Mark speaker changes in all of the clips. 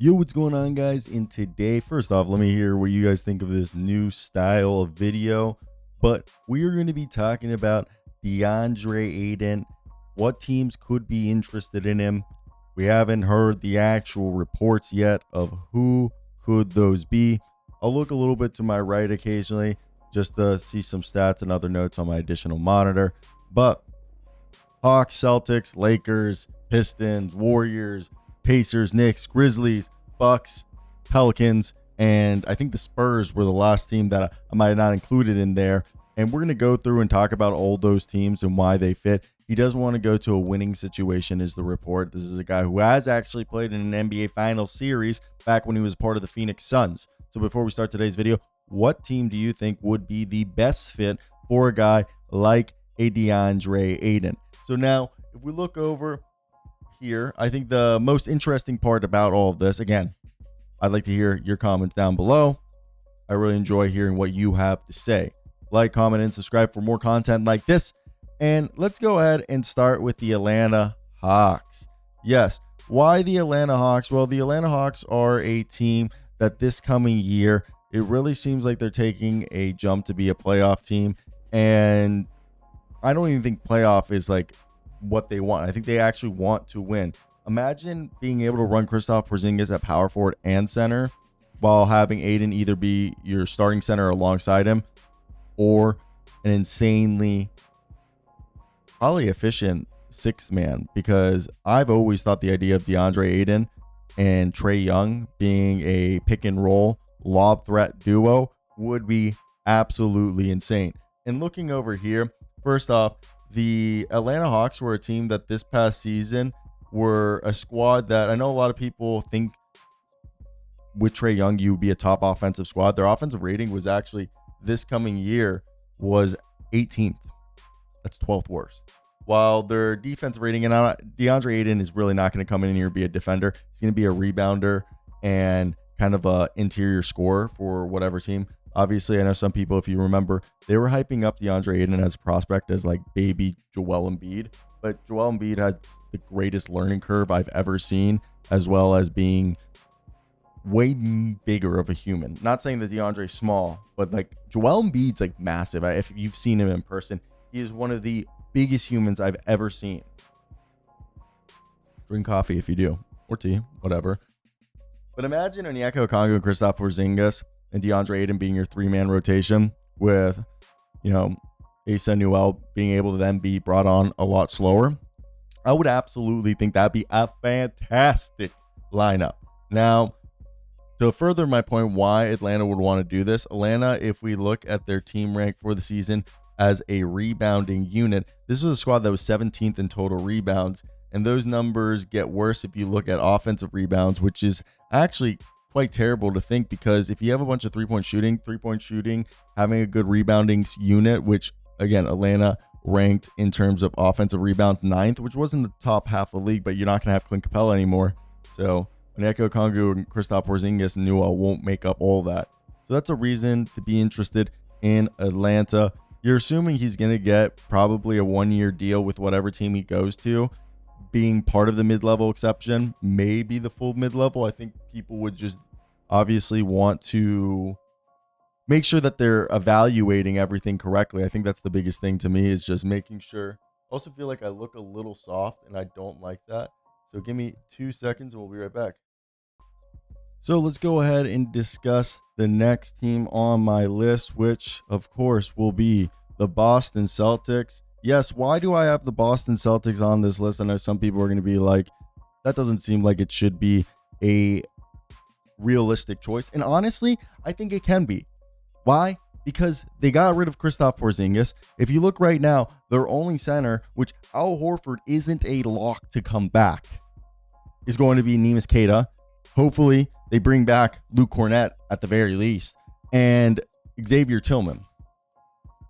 Speaker 1: Yo, what's going on, guys? And today, first off, let me hear what you guys think of this new style of video. But we are going to be talking about Deandre Ayton, what teams could be interested in him. We haven't heard the actual reports yet of who could those be. I'll look a little bit to my right occasionally just to see some stats and other notes on my additional monitor. But Hawks, Celtics, Lakers, Pistons, Warriors, Pacers, Knicks, Grizzlies, Bucks, Pelicans, and I think the Spurs were the last team that I might have not included in there. And we're going to go through and talk about all those teams and why they fit. He does want to go to a winning situation is the report. This is a guy who has actually played in an NBA Finals series back when he was part of the Phoenix Suns. So before we start today's video, what team do you think would be the best fit for a guy like a Deandre Ayton? So now, if we look over here, I think the most interesting part about all of this, again, I'd like to hear your comments down below. I really enjoy hearing what you have to say. Like, comment, and subscribe for more content like this. And let's go ahead and start with the Atlanta Hawks. Yes, why the Atlanta Hawks? Well, the Atlanta Hawks are a team that this coming year, it really seems like they're taking a jump to be a playoff team. And I don't even think playoff is like what they want. I think they actually want to win. Imagine being able to run Kristaps Porzingis at power forward and center while having Ayton either be your starting center alongside him or an insanely probably efficient sixth man, because I've always thought the idea of DeAndre Ayton and Trae Young being a pick and roll lob threat duo would be absolutely insane. And looking over here, first off, the Atlanta Hawks were a team that this past season were a squad that I know a lot of people think with Trae Young, you would be a top offensive squad. Their offensive rating was actually this coming year was 18th. That's 12th worst. While their defensive rating, and DeAndre Ayton is really not going to come in here and be a defender. He's going to be a rebounder and kind of a interior scorer for whatever team. Obviously, I know some people, if you remember, they were hyping up DeAndre Ayton as a prospect as like baby Joel Embiid. But Joel Embiid had the greatest learning curve I've ever seen, as well as being way bigger of a human. Not saying that DeAndre's small, but like Joel Embiid's like massive. If you've seen him in person, he is one of the biggest humans I've ever seen. Drink coffee if you do, or tea, whatever. But imagine Onyeka Okongwu and Kristaps Porzingis and DeAndre Ayton being your three-man rotation with, Asa Newell being able to then be brought on a lot slower. I would absolutely think that'd be a fantastic lineup. Now, to further my point why Atlanta would want to do this, Atlanta, if we look at their team rank for the season as a rebounding unit, this was a squad that was 17th in total rebounds. And those numbers get worse if you look at offensive rebounds, which is actually quite terrible to think, because if you have a bunch of three-point shooting, having a good rebounding unit, which again, Atlanta ranked in terms of offensive rebounds 9th, which wasn't the top half of the league, but you're not going to have Clint Capella anymore. So Onyeka Okongwu and Kristaps Porzingis and Newell won't make up all that. So that's a reason to be interested in Atlanta. You're assuming he's going to get probably a 1-year deal with whatever team he goes to, being part of the mid-level exception, maybe the full mid-level. I think people would just obviously want to make sure that they're evaluating everything correctly. I think that's the biggest thing to me, is just making sure. I also feel like I look a little soft, and I don't like that. So give me 2 seconds, and we'll be right back. So let's go ahead and discuss the next team on my list, which, of course, will be the Boston Celtics. Yes, why do I have the Boston Celtics on this list? I know some people are going to be like, that doesn't seem like it should be a realistic choice. And honestly, I think it can be. Why? Because they got rid of Kristaps Porzingis. If you look right now, their only center, which Al Horford isn't a lock to come back, is going to be Neemias Queta. Hopefully, they bring back Luke Cornett at the very least, and Xavier Tillman.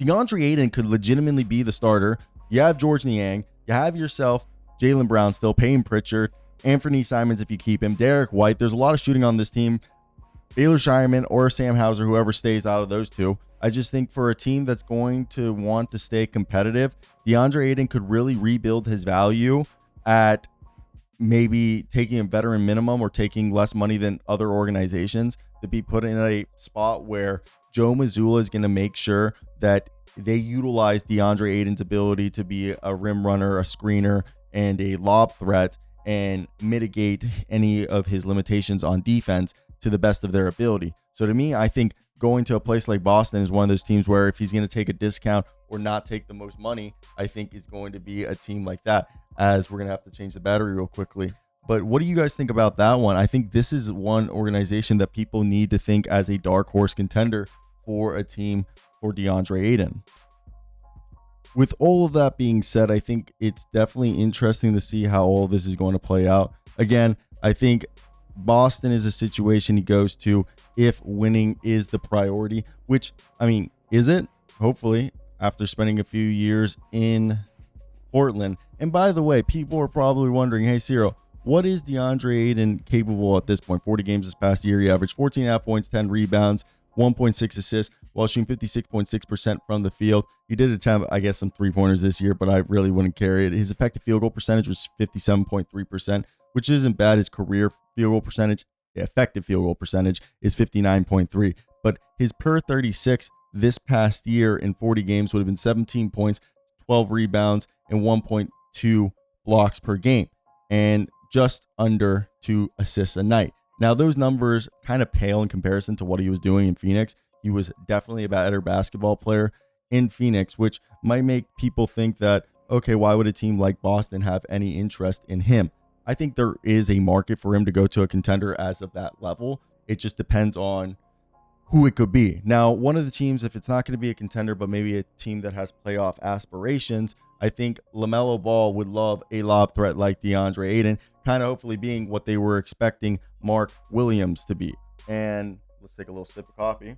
Speaker 1: DeAndre Ayton could legitimately be the starter. You have George Niang. You have yourself, Jaylen Brown still, Payne Pritchard, Anthony Simons if you keep him, Derek White. There's a lot of shooting on this team. Baylor Shireman or Sam Hauser, whoever stays out of those two. I just think for a team that's going to want to stay competitive, DeAndre Ayton could really rebuild his value at maybe taking a veteran minimum or taking less money than other organizations to be put in a spot where Joe Mazzulla is going to make sure that they utilize DeAndre Ayton's ability to be a rim runner, a screener, and a lob threat, and mitigate any of his limitations on defense to the best of their ability. So to me, I think going to a place like Boston is one of those teams where if he's going to take a discount or not take the most money, I think is going to be a team like that, as we're going to have to change the battery real quickly. But what do you guys think about that one? I think this is one organization that people need to think as a dark horse contender for a team for DeAndre Ayton. With all of that being said, I think it's definitely interesting to see how all this is going to play out. Again, I think Boston is a situation he goes to if winning is the priority, which, I mean, is it? Hopefully, after spending a few years in Portland. And by the way, people are probably wondering, hey, Cyro, what is DeAndre Ayton capable at this point? 40 games this past year, he averaged 14.5 points, 10 rebounds, 1.6 assists, while shooting 56.6% from the field. He did attempt, I guess, some three-pointers this year, but I really wouldn't carry it. His effective field goal percentage was 57.3%, which isn't bad. His career field goal percentage, effective field goal percentage, is 59.3. But his per 36 this past year in 40 games would have been 17 points, 12 rebounds, and 1.2 blocks per game, and just under 2 assists a night. Now, those numbers kind of pale in comparison to what he was doing in Phoenix. He was definitely a better basketball player in Phoenix, which might make people think that, okay, why would a team like Boston have any interest in him? I think there is a market for him to go to a contender as of that level. It just depends on who it could be. Now, one of the teams, if it's not going to be a contender, but maybe a team that has playoff aspirations, I think LaMelo Ball would love a lob threat like DeAndre Ayton, kind of hopefully being what they were expecting Mark Williams to be. And let's take a little sip of coffee.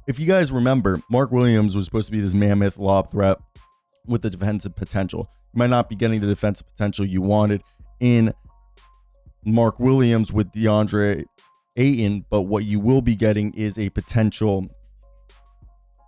Speaker 1: If you guys remember, Mark Williams was supposed to be this mammoth lob threat with the defensive potential. You might not be getting the defensive potential you wanted in Mark Williams with DeAndre Ayton, but what you will be getting is a potential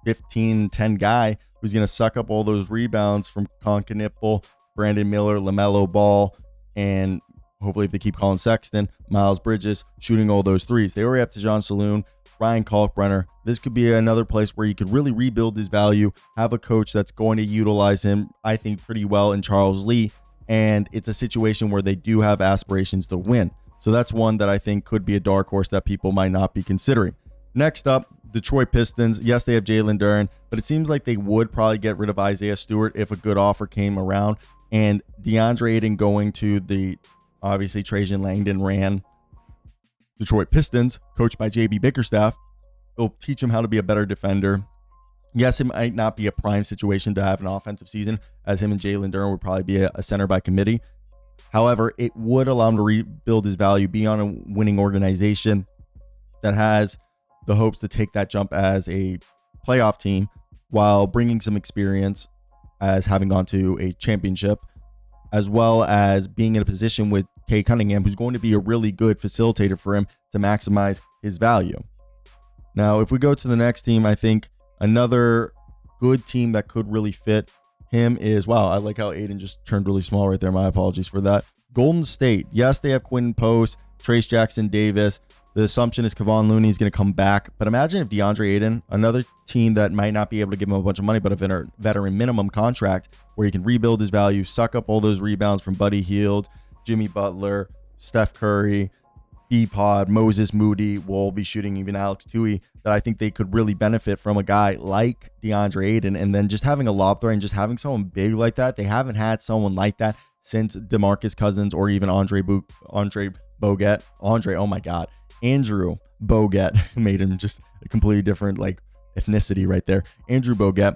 Speaker 1: 15-10 guy who's going to suck up all those rebounds from Concanipple, Brandon Miller, LaMelo Ball, and hopefully if they keep Colin Sexton, Miles Bridges, shooting all those threes. They already have Tejon Saloon, Ryan Kalkbrenner. This could be another place where you could really rebuild his value, have a coach that's going to utilize him, I think, pretty well in Charles Lee, and it's a situation where they do have aspirations to win. So that's one that I think could be a dark horse that people might not be considering. Next up, Detroit Pistons. Yes, they have Jalen Duren, but it seems like they would probably get rid of Isaiah Stewart if a good offer came around. And DeAndre Ayton going to the, obviously, Trajan Langdon ran Detroit Pistons, coached by JB Bickerstaff. It'll teach him how to be a better defender. Yes, it might not be a prime situation to have an offensive season, as him and Jalen Duren would probably be a center by committee. However, it would allow him to rebuild his value, be on a winning organization that has the hopes to take that jump as a playoff team while bringing some experience as having gone to a championship, as well as being in a position with Kay Cunningham, who's going to be a really good facilitator for him to maximize his value. Now, if we go to the next team, I think another good team that could really fit him is, wow, I like how Ayton just turned really small right there. My apologies for that. Golden State. Yes, they have Quinn Post, Trace Jackson Davis. The assumption is Kevon Looney is going to come back. But imagine if DeAndre Ayton, another team that might not be able to give him a bunch of money, but a veteran minimum contract where he can rebuild his value, suck up all those rebounds from Buddy Hield, Jimmy Butler, Steph Curry, B-Pod, Moses Moody, will be shooting even Alex Tui, that I think they could really benefit from a guy like DeAndre Ayton, and then just having a lob threat and just having someone big like that. They haven't had someone like that since DeMarcus Cousins or even Andrew Bogut. Andrew Bogut made him just a completely different ethnicity right there. Andrew Bogut.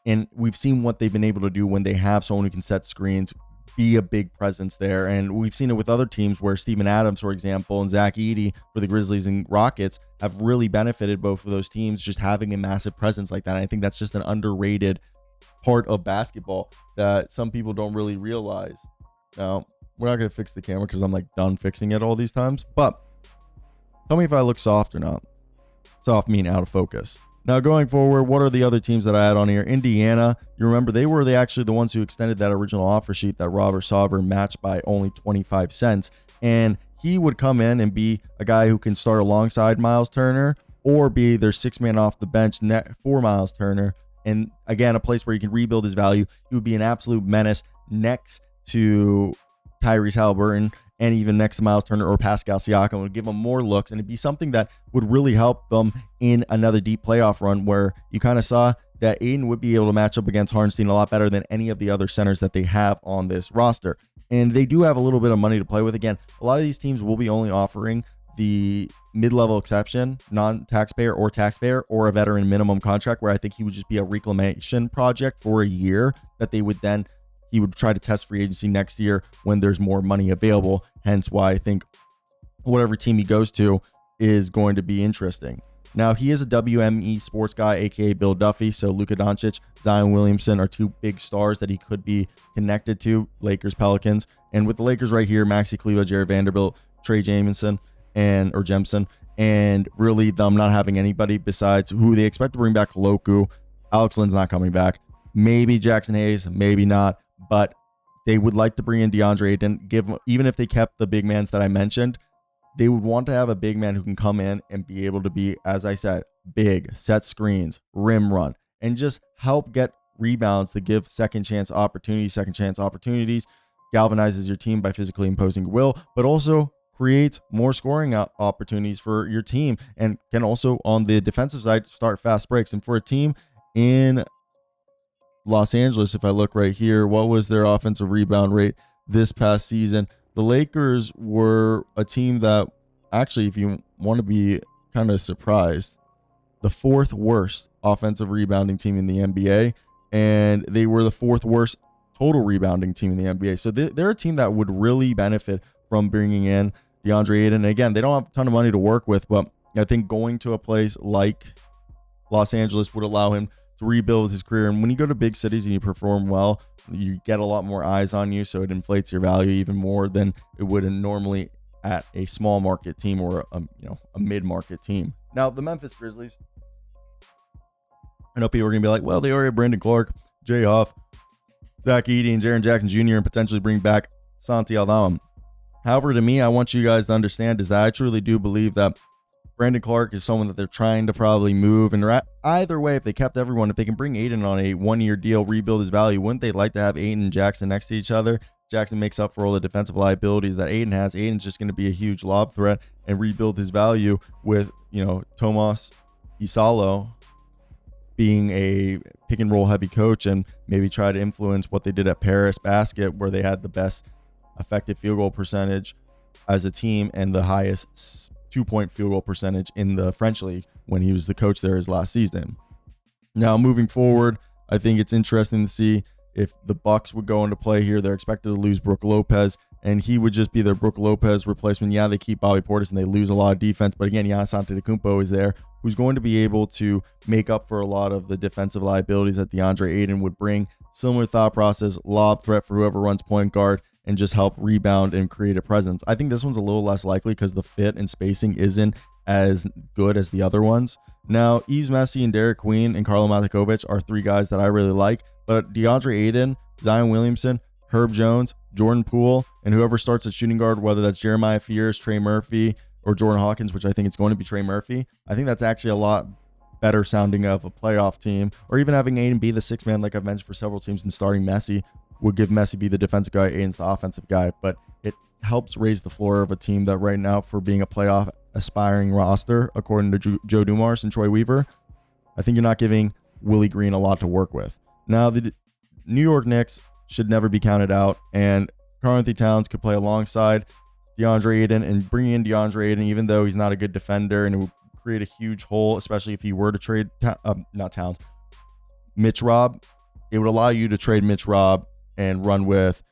Speaker 1: And we've seen what they've been able to do when they have someone who can set screens, be a big presence there. And we've seen it with other teams where Steven Adams, for example, and Zach Edey for the Grizzlies and Rockets have really benefited both of those teams just having a massive presence like that. And I think that's just an underrated part of basketball that some people don't really realize. Now, we're not going to fix the camera because I'm done fixing it all these times, but tell me if I look soft or not. Soft meaning out of focus. Now, going forward, what are the other teams that I had on here? Indiana, you remember they were actually the ones who extended that original offer sheet that Robert Sarver matched by only 25 cents. And he would come in and be a guy who can start alongside Miles Turner or be their sixth man off the bench for Miles Turner. And again, a place where he can rebuild his value. He would be an absolute menace next to Tyrese Halliburton and even next to Miles Turner or Pascal Siakam. Would give them more looks, and it'd be something that would really help them in another deep playoff run where you kind of saw that Ayton would be able to match up against Hartenstein a lot better than any of the other centers that they have on this roster. And they do have a little bit of money to play with. Again, a lot of these teams will be only offering the mid-level exception, non-taxpayer or taxpayer, or a veteran minimum contract, where I think he would just be a reclamation project for a year that he would try to test free agency next year when there's more money available. Hence why I think whatever team he goes to is going to be interesting. Now, he is a WME sports guy, aka Bill Duffy. So Luka Doncic, Zion Williamson are two big stars that he could be connected to, Lakers, Pelicans. And with the Lakers right here, Maxi Kleber, Jared Vanderbilt, Trey Jemison, Jemison, and really them not having anybody besides who they expect to bring back Loku. Alex Lynn's not coming back. Maybe Jackson Hayes, maybe not. But they would like to bring in Deandre Ayton. Even if they kept the big mans that I mentioned, they would want to have a big man who can come in and be able to be, as I said, big, set screens, rim run, and just help get rebounds to give second chance opportunities, galvanizes your team by physically imposing will, but also creates more scoring opportunities for your team, and can also, on the defensive side, start fast breaks. And for a team in Los Angeles, if I look right here, what was their offensive rebound rate this past season? The Lakers were a team that actually, if you want to be kind of surprised, the fourth worst offensive rebounding team in the NBA, and they were the fourth worst total rebounding team in the NBA. So they're a team that would really benefit from bringing in Deandre Ayton. And again, they don't have a ton of money to work with, but I think going to a place like Los Angeles would allow him to rebuild his career. And when you go to big cities and you perform well, you get a lot more eyes on you, so it inflates your value even more than it would normally at a small market team or a mid-market team. Now, the Memphis Grizzlies, I know people are gonna be like, well, they already have Brandon Clark, Jay Huff, Zach Edey, and Jaren Jackson Jr. and potentially bring back Santi Aldama. However, to me, I want you guys to understand is that I truly do believe that Brandon Clark is someone that they're trying to probably move. And either way, if they kept everyone, if they can bring Ayton on a one-year deal, rebuild his value, wouldn't they like to have Ayton and Jackson next to each other? Jackson makes up for all the defensive liabilities that Ayton has. Ayton's just going to be a huge lob threat and rebuild his value with, Tomas Isalo being a pick and roll heavy coach and maybe try to influence what they did at Paris Basket, where they had the best effective field goal percentage as a team and the highest 2-point field goal percentage in the French league when he was the coach there his last season. Now, moving forward, I think it's interesting to see if the Bucks would go into play here. They're expected to lose Brook Lopez, and he would just be their Brook Lopez replacement. Yeah, they keep Bobby Portis and they lose a lot of defense, but again, Giannis Antetokounmpo is there, who's going to be able to make up for a lot of the defensive liabilities that DeAndre Ayton would bring. Similar thought process, lob threat for whoever runs point guard, and just help rebound and create a presence. I think this one's a little less likely because the fit and spacing isn't as good as the other ones. Now, Yves Messi and Derek Queen and Karlo Matikovic are three guys that I really like, but DeAndre Ayton, Zion Williamson, Herb Jones, Jordan Poole, and whoever starts at shooting guard, whether that's Jeremiah Fears, Trey Murphy, or Jordan Hawkins, which I think it's going to be Trey Murphy, I think that's actually a lot better sounding of a playoff team. Or even having Ayton be the sixth man, like I've mentioned for several teams, and starting Messi would give Messi be the defensive guy, Ayton's the offensive guy, but it helps raise the floor of a team that right now, for being a playoff aspiring roster, according to Joe Dumars and Troy Weaver, I think you're not giving Willie Green a lot to work with. Now, the New York Knicks should never be counted out, and Karl-Anthony Towns could play alongside DeAndre Ayton, and bringing in DeAndre Ayton, even though he's not a good defender, and it would create a huge hole, especially if he were to trade, Mitch Robb. It would allow you to trade Mitch Robb and run with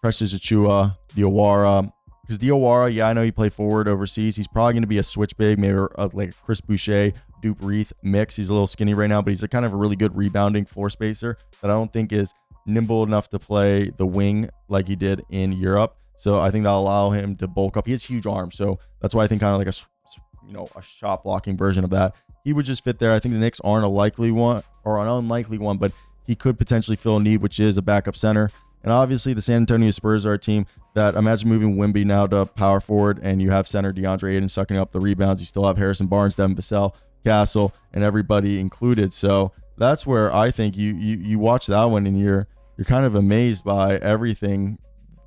Speaker 1: Precious Achiuwa, Diawara. Because Diawara, yeah, I know he played forward overseas. He's probably going to be a switch big, maybe like Chris Boucher, Dupe Reith mix. He's a little skinny right now, but he's a kind of a really good rebounding floor spacer that I don't think is nimble enough to play the wing like he did in Europe. So I think that'll allow him to bulk up. He has huge arms, so that's why I think kind of like a shot blocking version of that he would just fit there. I think the Knicks aren't a likely one or an unlikely one, but he could potentially fill a need, which is a backup center. And obviously the San Antonio Spurs are a team that, imagine moving Wemby now to power forward and you have center Deandre Ayton sucking up the rebounds. You still have Harrison Barnes, Devin Vassell, Castle, and everybody included. So that's where I think you watch that one and you're kind of amazed by everything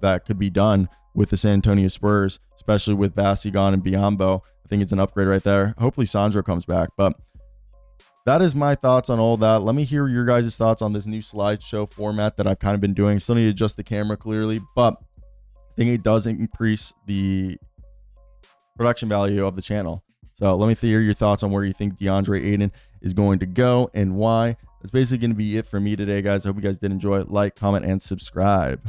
Speaker 1: that could be done with the San Antonio Spurs, especially with Bastigan and Biyombo. I think it's an upgrade right there. Hopefully Sandro comes back, but that is my thoughts on all that. Let me hear your guys' thoughts on this new slideshow format that I've kind of been doing. Still need to adjust the camera clearly, but I think it does increase the production value of the channel. So let me hear your thoughts on where you think Deandre Ayton is going to go and why. That's basically going to be it for me today, guys. I hope you guys did enjoy. Like, comment, and subscribe.